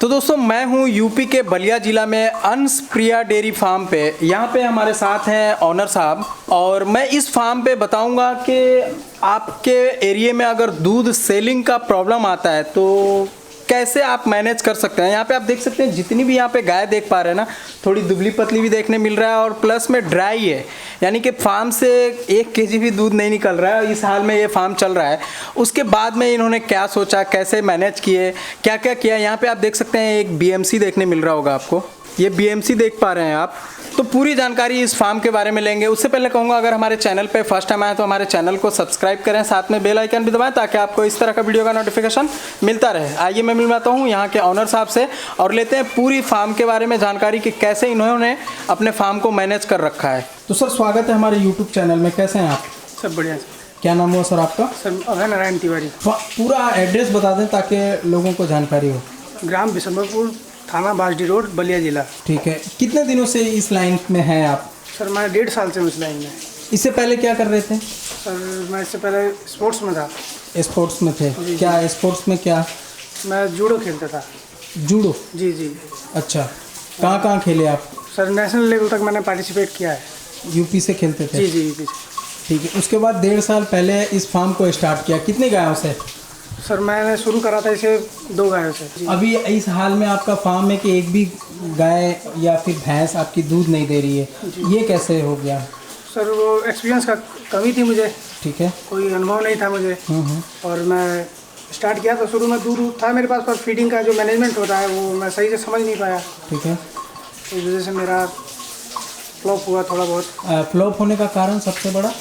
तो दोस्तों मैं हूं यूपी के बलिया ज़िला में अंश प्रिया डेयरी फार्म पे। यहाँ पे हमारे साथ हैं ऑनर साहब और मैं इस फार्म पे बताऊंगा कि आपके एरिया में अगर दूध सेलिंग का प्रॉब्लम आता है तो कैसे आप मैनेज कर सकते हैं। यहाँ पे आप देख सकते हैं जितनी भी यहाँ पे गाय देख पा रहे हैं ना, थोड़ी दुबली पतली भी देखने मिल रहा है और प्लस में ड्राई है, यानी कि फार्म से 1 केजी भी दूध नहीं निकल रहा है। इस हाल में ये फार्म चल रहा है। उसके बाद में इन्होंने क्या सोचा, कैसे मैनेज किए, क्या क्या किया। यहाँ पे आप देख सकते हैं एक BMC देखने मिल रहा होगा आपको, ये BMC देख पा रहे हैं आप। तो पूरी जानकारी इस फार्म के बारे में लेंगे। उससे पहले कहूँगा अगर हमारे चैनल पे फर्स्ट टाइम आए तो हमारे चैनल को सब्सक्राइब करें, साथ में बेल आइकन भी दबाएं ताकि आपको इस तरह का वीडियो का नोटिफिकेशन मिलता रहे। आइए मैं मिलवाता हूँ यहाँ के ऑनर साहब से और लेते हैं पूरी फार्म के बारे में जानकारी कि कैसे इन्होंने अपने फार्म को मैनेज कर रखा है। तो सर स्वागत है हमारे यूट्यूब चैनल में, कैसे हैं आप? सब बढ़िया। क्या नाम हुआ सर आपका? सर अभय नारायण तिवारी। पूरा एड्रेस बता दें ताकि लोगों को जानकारी हो। ग्राम बिशंबरपुर, थाना बासडी रोड, बलिया जिला। ठीक है। कितने दिनों से इस लाइन में हैं आप? सर मैं 1.5 साल से इस लाइन में। इससे पहले क्या कर रहे थे? सर मैं इससे पहले स्पोर्ट्स में था। स्पोर्ट्स में थे? क्या स्पोर्ट्स में क्या? मैं जूडो खेलता था। जूडो? जी जी। अच्छा, कहाँ कहाँ खेले आप? सर नेशनल लेवल तक मैंने पार्टिसिपेट किया है। यूपी से खेलते थे? जी जी यूपी से। ठीक है। उसके बाद 1.5 साल पहले इस फार्म को स्टार्ट किया, कितनी गायों से? सर मैंने शुरू करा था इसे 2 गायों से। अभी इस हाल में आपका फार्म है कि एक भी गाय या फिर भैंस आपकी दूध नहीं दे रही है, ये कैसे हो गया? सर वो एक्सपीरियंस का कमी थी मुझे। ठीक है। कोई अनुभव नहीं था मुझे। और मैं स्टार्ट किया तो शुरू में दूध था मेरे पास, पर फीडिंग का जो मैनेजमेंट होता है वो मैं सही से समझ नहीं पाया। ठीक है। इस वजह से मेरा फ्लॉप हुआ थोड़ा बहुत। फ्लॉप होने का कारण सबसे बड़ा?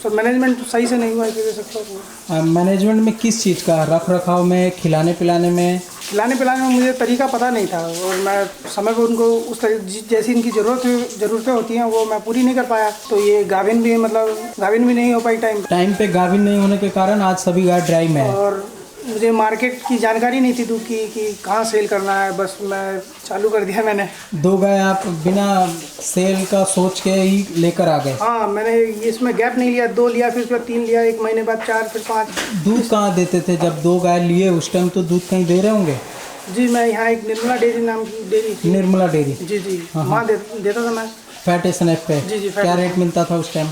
सर मैनेजमेंट सही से नहीं हुआ, इस वजह से फ्लॉप हुआ। मैनेजमेंट में किस चीज़ का? रख रखाव में, खिलाने पिलाने में? खिलाने पिलाने में मुझे तरीका पता नहीं था और मैं समय पर उनको उस जैसी इनकी ज़रूरतें होती हैं वो मैं पूरी नहीं कर पाया। तो ये गाभिन भी नहीं हो पाई टाइम पे गाभिन नहीं होने के कारण आज सभी गाय ड्राई में है। और मुझे मार्केट की जानकारी नहीं थी दूध की कि कहाँ सेल करना है, बस मैं चालू कर दिया मैंने। 2 गाय आप बिना सेल का सोच के ही लेकर आ गए? हाँ, मैंने इसमें गैप नहीं लिया, 2 लिया, फिर उसके बाद 3 लिया, 1 महीने बाद 4, फिर 5। दूध कहाँ देते थे जब 2 गाय लिए? उस टाइम तो दूध कहीं दे रहे होंगे? जी मैं यहाँ एक निर्मला डेयरी नाम की डेयरी थी। निर्मला डेयरी? जी जी, वहाँ देता था मैं। फैट SNF पे? जी जी। क्या रेट मिलता था उस टाइम?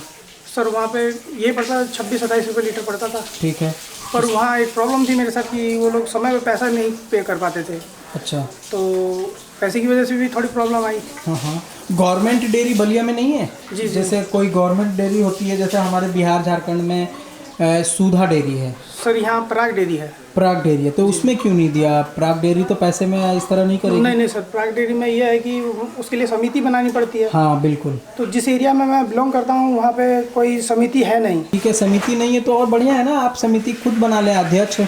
सर वहाँ पे ये पड़ता 26-27 रुपये लीटर पड़ता था। ठीक है। पर वहाँ एक प्रॉब्लम थी मेरे साथ कि वो लोग समय पे पैसा नहीं पे कर पाते थे। अच्छा। तो पैसे की वजह से भी थोड़ी प्रॉब्लम आई। हाँ। गवर्नमेंट डेयरी बलिया में नहीं है? जी। जैसे कोई गवर्नमेंट डेयरी होती है, जैसे हमारे बिहार झारखंड में सुधा डेयरी है। सर यहाँ पराग डेयरी है। पराग डेयरी है, तो उसमें क्यों नहीं दिया? पराग डेयरी तो पैसे में इस तरह नहीं करेगी? नहीं सर, पराग डेयरी में यह है कि उसके लिए समिति बनानी पड़ती है। हाँ बिल्कुल। तो जिस एरिया में मैं बिलोंग करता हूँ वहाँ पे कोई समिति है नहीं। ठीक है, समिति नहीं है तो और बढ़िया है ना, आप समिति खुद बना लें, अध्यक्ष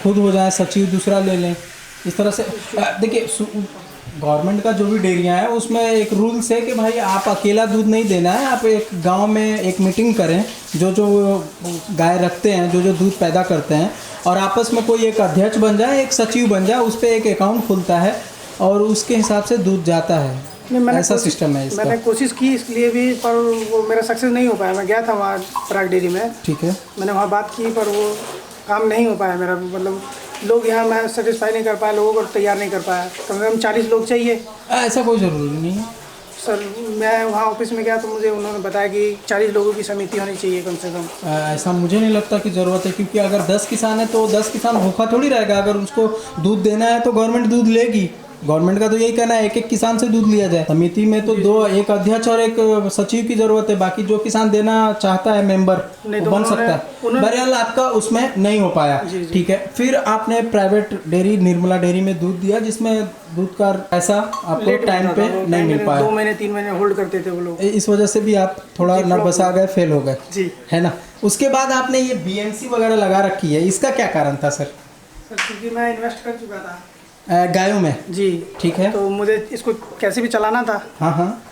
खुद हो जाए, सचिव दूसरा ले लें। इस तरह से देखिए गवर्नमेंट का जो भी डेयरियाँ हैं उसमें एक रूल्स है कि भाई आप अकेला दूध नहीं देना है, आप एक गांव में एक मीटिंग करें, जो गाय रखते हैं, जो दूध पैदा करते हैं, और आपस में कोई एक अध्यक्ष बन जाए, एक सचिव बन जाए, उस पर एक अकाउंट खुलता है और उसके हिसाब से दूध जाता है। ऐसा सिस्टम है इसका। मैंने कोशिश की इसलिए भी, पर वो मेरा सक्सेस नहीं हो पाया। मैं गया था वहाँ पराग डेयरी में। ठीक है। मैंने वहाँ बात की पर वो काम नहीं हो पाया मेरा, मतलब लोग यहाँ मैं सेटिस्फाई नहीं कर पाया, लोगों को तैयार नहीं कर पाया। कम से कम 40 लोग चाहिए। ऐसा कोई ज़रूरी नहीं है सर। मैं वहाँ ऑफिस में गया तो मुझे उन्होंने बताया कि 40 लोगों की समिति होनी चाहिए कम से कम। ऐसा मुझे नहीं लगता कि ज़रूरत है, क्योंकि अगर 10 किसान है तो 10 किसान भूखा थोड़ी रहेगा। अगर उसको दूध देना है तो गवर्नमेंट दूध लेगी। गवर्नमेंट का तो यही कहना है एक किसान से दूध लिया जाए। समिति में तो 2, एक अध्यक्ष और एक सचिव की जरूरत है। बाकी जो किसान देना चाहता है मेंबर तो बन सकता है। बहरहाल आपका उसमें नहीं हो पाया। ठीक है। फिर आपने प्राइवेट डेयरी निर्मला डेयरी में दूध दिया, जिसमें दूध का पैसा आपको टाइम पे नहीं मिल पाया। 2 महीने 3 महीने होल्ड करते थे वो लोग। इस वजह से भी आप थोड़ा नर्वस आ गए, फेल हो गए जी, है ना। उसके बाद आपने ये BMC वगैरह लगा रखी है, इसका क्या कारण था सर? क्योंकि मैं इन्वेस्ट कर चुका था गायों में। जी। ठीक है। तो मुझे इसको कैसे भी चलाना था। हाँ।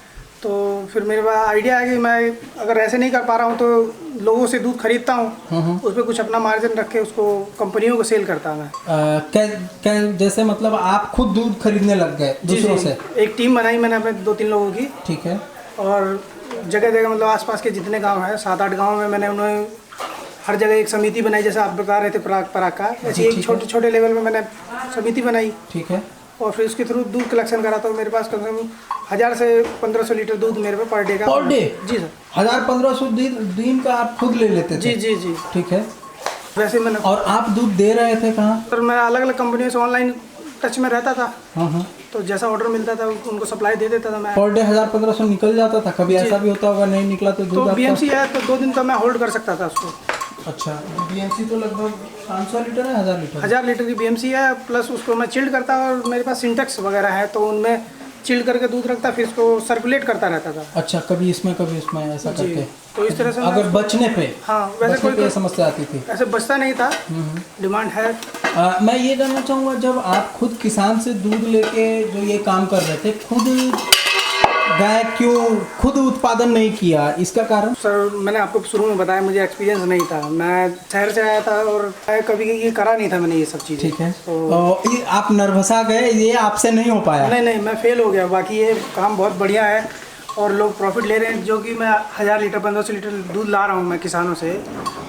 तो फिर मेरे पास आइडिया है कि मैं अगर ऐसे नहीं कर पा रहा हूँ तो लोगों से दूध खरीदता हूँ, उस पर कुछ अपना मार्जिन रख के उसको कंपनियों को सेल करता मैं। क्या जैसे मतलब आप खुद दूध खरीदने लग गए दूसरों से? एक टीम बनाई मैंने अपने 2-3 लोगों की। ठीक है। और जगह जगह मतलब आसपास के जितने गांव हैं 7-8 गांव में मैंने उन्हें हर जगह एक समिति बनाई, जैसे आप बता रहे थे पराग का, ऐसे एक छोटे लेवल में मैंने समिति बनाई। ठीक है। और फिर उसके थ्रू दूध कलेक्शन कराता हूँ। मेरे पास कम से कम 1000 से 1500 लीटर दूध मेरे पे पर डे का। Per day? जी सर। 1000-1500 दिन का आप खुद ले लेते थे? जी जी जी। ठीक है। वैसे मैंने, और आप दूध दे रहे थे कहाँ? सर मैं अलग अलग कंपनियों से ऑनलाइन टच में रहता था। हाँ। तो जैसा ऑर्डर मिलता था उनको सप्लाई दे देता था मैं। पर डे 1000-1500 निकल जाता था? कभी ऐसा भी होता होगा नहीं निकला तो दूध तो आपका? बीएमसी है तो 2 दिन का मैं होल्ड कर सकता था उसको। अच्छा, बीएमसी तो लगभग 500 लीटर है, 1000 लीटर? 1000 लीटर की बीएमसी है, प्लस उसको मैं चिल्ड करता और मेरे पास सिंटेक्स वगैरह है तो उनमें चिल्ड करके दूध रखता, फिर इसको सर्कुलेट करता रहता था। अच्छा, कभी इसमें ऐसा करके? तो इस तरह से अगर बचने पे? हाँ, वैसे बचने कोई पे समस्या आती थी? ऐसे बचता नहीं था, डिमांड है। मैं ये जानना चाहूँगा, जब आप खुद किसान से दूध लेके जो ये काम कर रहे थे, खुद गाय क्यों खुद उत्पादन नहीं किया, इसका कारण? सर मैंने आपको शुरू में बताया मुझे एक्सपीरियंस नहीं था, मैं शहर से आया था और कभी ये करा नहीं था मैंने ये सब चीज़ें। ठीक है। तो ये आप नर्वसा गए, ये आपसे नहीं हो पाया? नहीं, मैं फेल हो गया। बाकी ये काम बहुत बढ़िया है और लोग प्रॉफिट ले रहे हैं। जो कि मैं 1000 लीटर 1500 लीटर दूध ला रहा हूँ मैं किसानों से,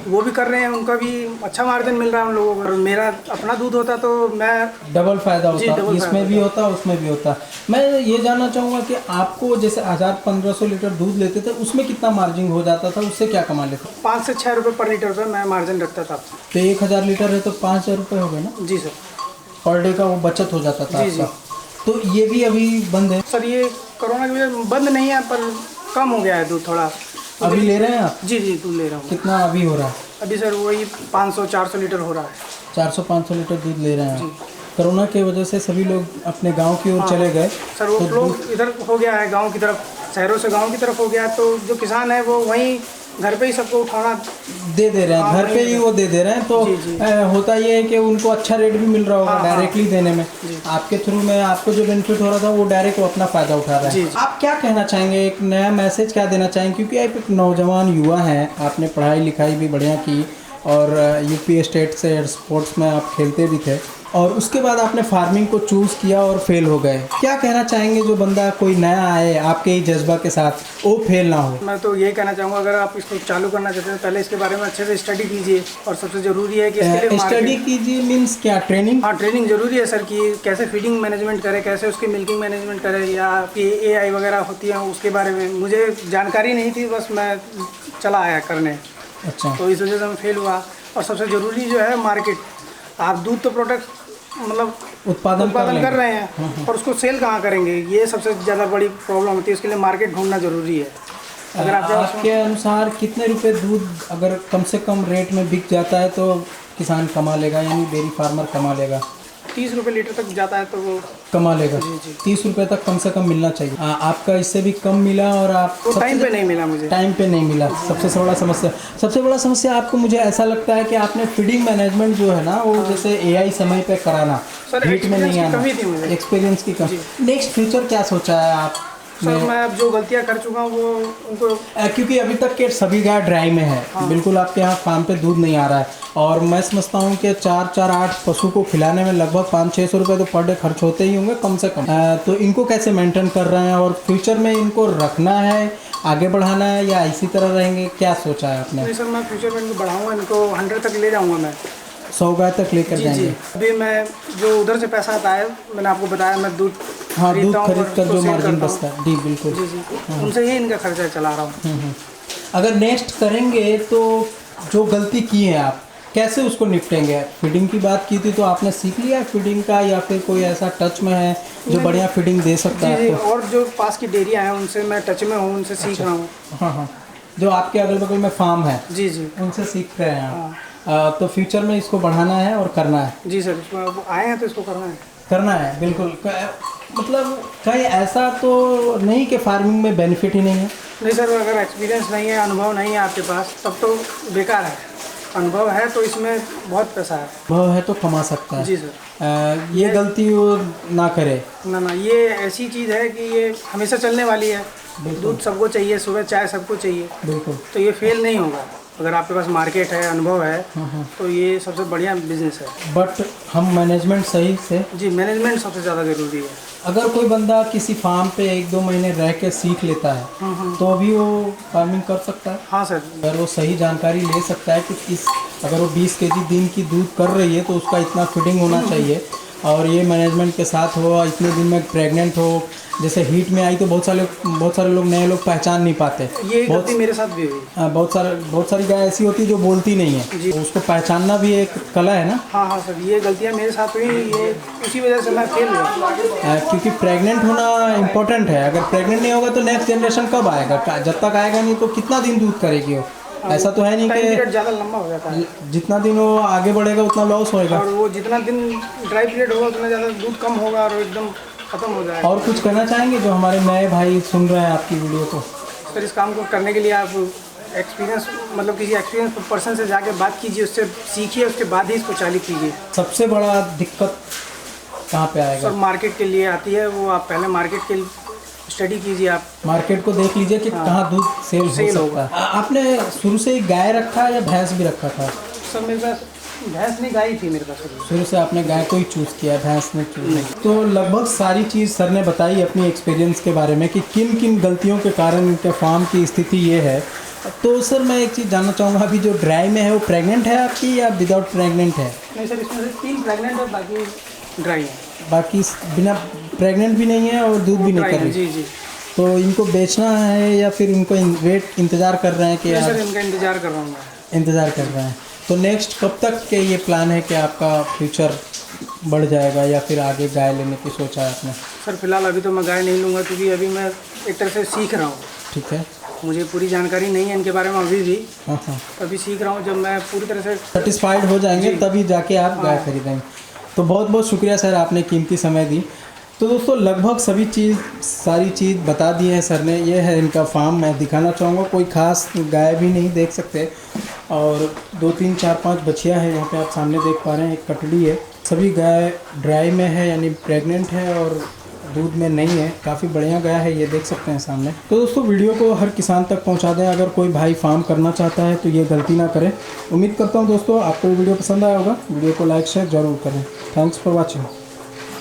वो भी कर रहे हैं, उनका भी अच्छा मार्जिन मिल रहा है उन लोगों को। और मेरा अपना दूध होता तो मैं डबल फायदा होता, इसमें भी होता उसमें भी होता। मैं ये जानना चाहूँगा कि आपको जैसे 1000-1500 लीटर दूध लेते थे, उसमें कितना मार्जिन हो जाता था, उससे क्या कमा लेते? 5 से 6 रुपये पर लीटर पर मैं मार्जिन रखता था। तो 1000 लीटर है तो 5000 रुपये हो गए ना? जी सर। पर डे का वो बचत हो जाता था जी। आपका। तो ये भी अभी बंद है? सर ये कोरोना की वजह से बंद नहीं है, पर कम हो गया है दूध थोड़ा। अभी ले रहे हैं आप? जी दूध ले रहा हूँ। कितना अभी हो रहा है? अभी सर वही 500-400 लीटर हो रहा है। 400-500 लीटर दूध ले रहे हैं आप। कोरोना की वजह से सभी लोग अपने गांव की ओर चले गए सर, वो लोग इधर हो गया है गांव की तरफ, शहरों से गांव की तरफ हो गया है। तो जो किसान है वो वहीं घर पे ही सबको उठाना दे रहे हैं, घर पे ही वो दे रहे हैं। तो होता ये है कि उनको अच्छा रेट भी मिल रहा होगा डायरेक्टली देने में। आपके थ्रू में आपको जो बेनिफिट हो रहा था वो डायरेक्ट वो अपना फ़ायदा उठा रहा है। आप क्या कहना चाहेंगे, एक नया मैसेज क्या देना चाहेंगे? क्योंकि आप एक नौजवान युवा हैं, आपने पढ़ाई लिखाई भी बढ़िया की और यूपी स्टेट से स्पोर्ट्स में आप खेलते भी थे, और उसके बाद आपने फार्मिंग को चूज़ किया और फेल हो गए। क्या कहना चाहेंगे जो बंदा कोई नया आए आपके ही जज्बा के साथ, वो फेल ना हो? मैं तो यही कहना चाहूँगा, अगर आप इसको चालू करना चाहते हैं पहले इसके बारे में अच्छे से स्टडी कीजिए। और सबसे ज़रूरी है कि इसके लिए स्टडी कीजिए मीन्स क्या? ट्रेनिंग? हाँ, ट्रेनिंग ज़रूरी है सर, कि कैसे फीडिंग मैनेजमेंट करें, कैसे उसकी मिल्किंग मैनेजमेंट करें, या आपकी AI वगैरह होती है उसके बारे में मुझे जानकारी नहीं थी, बस मैं चला आया करने। अच्छा। तो इस वजह से मैं फेल हुआ। और सबसे ज़रूरी जो है मार्केट, आप दूध तो प्रोडक्ट मतलब उत्पादन कर रहे हैं और उसको सेल कहाँ करेंगे, ये सबसे ज़्यादा बड़ी प्रॉब्लम होती है। उसके लिए मार्केट ढूंढना ज़रूरी है। अगर आपके अनुसार कितने रुपए दूध अगर कम से कम रेट में बिक जाता है तो किसान कमा लेगा, यानी डेयरी फार्मर कमा लेगा? 30 रुपये लीटर तक जाता है तो वो कमा लेगा। 30 रुपये तक कम से कम मिलना चाहिए। आपका इससे भी कम मिला और आप टाइम पे नहीं मिला, मुझे टाइम पे नहीं मिला। सबसे बड़ा समस्या आपको, मुझे ऐसा लगता है कि आपने फीडिंग मैनेजमेंट जो है ना वो जैसे AI समय पे कराना, हीट में नहीं आना, एक्सपीरियंस की कमी। नेक्स्ट फ्यूचर क्या सोचा है आप? सर मैं अब जो गलतियां कर चुका हूँ वो उनको, क्योंकि अभी तक के सभी गाय ड्राई में है, बिल्कुल आपके यहाँ फार्म पे दूध नहीं आ रहा है, और मैं समझता हूँ कि 4-8 पशु को खिलाने में लगभग 500-600 रुपये तो पर डे खर्च होते ही होंगे कम से कम। तो इनको कैसे मेंटेन कर रहे हैं, और फ्यूचर में इनको रखना है, आगे बढ़ाना है, या इसी तरह रहेंगे, क्या सोचा है आपने? नहीं सर, मैं फ्यूचर में इनको बढ़ाऊँगा, इनको 100 तक ले जाऊँगा मैं। 100 गाय तक लेकर जाएंगे? अभी मैं जो उधर से पैसा आता है, मैंने आपको बताया मैं दूध दूध खरीद कर जो मार्जिन बचता है। जी बिल्कुल। उनसे ही इनका खर्चा चला रहा हूँ। अगर नेक्स्ट करेंगे तो जो गलती की है आप कैसे उसको निपटेंगे? फीडिंग की बात की थी तो आपने सीख लिया फीडिंग का, या फिर कोई ऐसा टच में है जो बढ़िया फीडिंग दे सकता है आपको? और जो पास की डेयरियाँ हैं उनसे मैं टच में हूँ, उनसे सीख रहा हूँ। हाँ, जो आपके अगल बगल में फार्म है जी उनसे सीख रहे हैं आप। तो फ्यूचर में इसको बढ़ाना है और करना है? जी सर, आए हैं तो इसको करना है बिल्कुल। मतलब कहीं ऐसा तो नहीं कि फार्मिंग में बेनिफिट ही नहीं है? नहीं सर, अगर एक्सपीरियंस नहीं है, अनुभव नहीं है आपके पास, तब तो बेकार है। अनुभव है तो इसमें बहुत पैसा है। अनुभव है तो कमा सकता है। जी सर। ये गलती वो ना करे ना, ये ऐसी चीज़ है कि ये हमेशा चलने वाली है। दूध सबको चाहिए, सुबह चाय सबको चाहिए, बिल्कुल। तो ये फेल नहीं होगा अगर आपके पास मार्केट है, अनुभव है, तो ये सबसे बढ़िया बिजनेस है। बट हम मैनेजमेंट सही से, जी मैनेजमेंट सबसे ज़्यादा ज़रूरी है। अगर कोई बंदा किसी फार्म पे 1-2 महीने रह के सीख लेता है तो भी वो फार्मिंग कर सकता है? हाँ सर। अगर वो सही जानकारी ले सकता है कि अगर वो 20 kg दिन की दूध कर रही है तो उसका इतना फीडिंग होना चाहिए, और ये मैनेजमेंट के साथ हो, इतने दिन में प्रेग्नेंट हो, जैसे हीट में आई तो बहुत सारे लोग नए लोग पहचान नहीं पाते। ये गलती मेरे साथ भी हुई। बहुत सारी गाय ऐसी होती है जो बोलती नहीं है, तो उसको पहचानना भी एक कला है ना। हाँ सर, ये गलतियाँ मेरे साथ हुई, ये उसी वजह से मैं फेल हुआ। क्योंकि प्रेग्नेंट होना इम्पोर्टेंट है। अगर प्रेग्नेंट नहीं होगा तो नेक्स्ट जनरेशन कब आएगा, जब तक आएगा नहीं तो कितना दिन दूध करेगी वो। ऐसा तो है नहीं कि ज़्यादा लंबा हो जाता है, जितना दिन वो आगे बढ़ेगा उतना लॉस होएगा, और वो जितना दिन ड्राई पीरियड होगा उतना ज़्यादा दूध कम होगा और एकदम ख़त्म हो जाएगा। और कुछ कहना चाहेंगे जो हमारे नए भाई सुन रहे हैं आपकी वीडियो को? सर, इस काम को करने के लिए आप एक्सपीरियंस मतलब किसी एक्सपीरियंस पर्सन से जाके बात कीजिए, उससे सीखिए, उसके बाद ही इसको चालू कीजिए। सबसे बड़ा दिक्कत कहाँ पे आएगा? सर, मार्केट के लिए आती है वो, आप पहले मार्केट के स्टडी कीजिए, आप मार्केट को देख लीजिए कि कहाँ दूध सेल हो सकता है। आपने शुरू से ही गाय रखा या भैंस भी रखा था? सर, मेरे पास भैंस नहीं, गाय थी मेरे पास। शुरू से आपने गाय को ही चूज़ किया, भैंस ने चूज़ नहीं? तो लगभग सारी चीज़ सर ने बताई अपनी एक्सपीरियंस के बारे में कि किन किन गलतियों के कारण इनके फार्म की स्थिति ये है। तो सर मैं एक चीज़ जानना चाहूँगा, अभी जो ड्राई में है वो प्रेग्नेंट है आपकी या विदाउट प्रेग्नेंट है? नहीं सर, इसमें से 3 प्रेग्नेंट है, बाकी ड्राई है। बाकी बिना प्रेग्नेंट भी नहीं है और दूध भी नहीं कर रही? जी। तो इनको बेचना है या फिर इनको इंतज़ार कर रहे हैं कि सर, इनका इंतज़ार कर रहा हूँ मैं। इंतज़ार कर रहे हैं। तो नेक्स्ट कब तक के ये प्लान है कि आपका फ्यूचर बढ़ जाएगा या फिर आगे गाय लेने की सोचा है आपने? सर, फिलहाल अभी तो मैं गाय नहीं लूँगा, क्योंकि अभी मैं एक तरह से सीख रहा हूँ। ठीक है, मुझे पूरी जानकारी नहीं है इनके बारे में अभी भी। हाँ। अभी सीख रहा हूँ, जब मैं पूरी तरह से सेटिस्फाइड हो जाएंगे तभी जाके आप गाय खरीदेंगे। तो बहुत बहुत शुक्रिया सर, आपने कीमती समय दी। तो दोस्तों लगभग सारी चीज़ बता दी है सर ने। ये है इनका फार्म, मैं दिखाना चाहूँगा। कोई ख़ास गाय भी नहीं देख सकते, और 2 3 4 5 बछिया है यहाँ पे आप सामने देख पा रहे हैं, एक कटड़ी है। सभी गाय ड्राई में है, यानी प्रेग्नेंट है और दूध में नहीं है। काफ़ी बढ़िया गाय है, ये देख सकते हैं सामने। तो दोस्तों वीडियो को हर किसान तक पहुँचा दें। अगर कोई भाई फार्म करना चाहता है तो ये गलती ना करें। उम्मीद करता हूँ दोस्तों आपको वीडियो पसंद आया होगा। वीडियो को लाइक शेयर ज़रूर करें। Thanks for watching.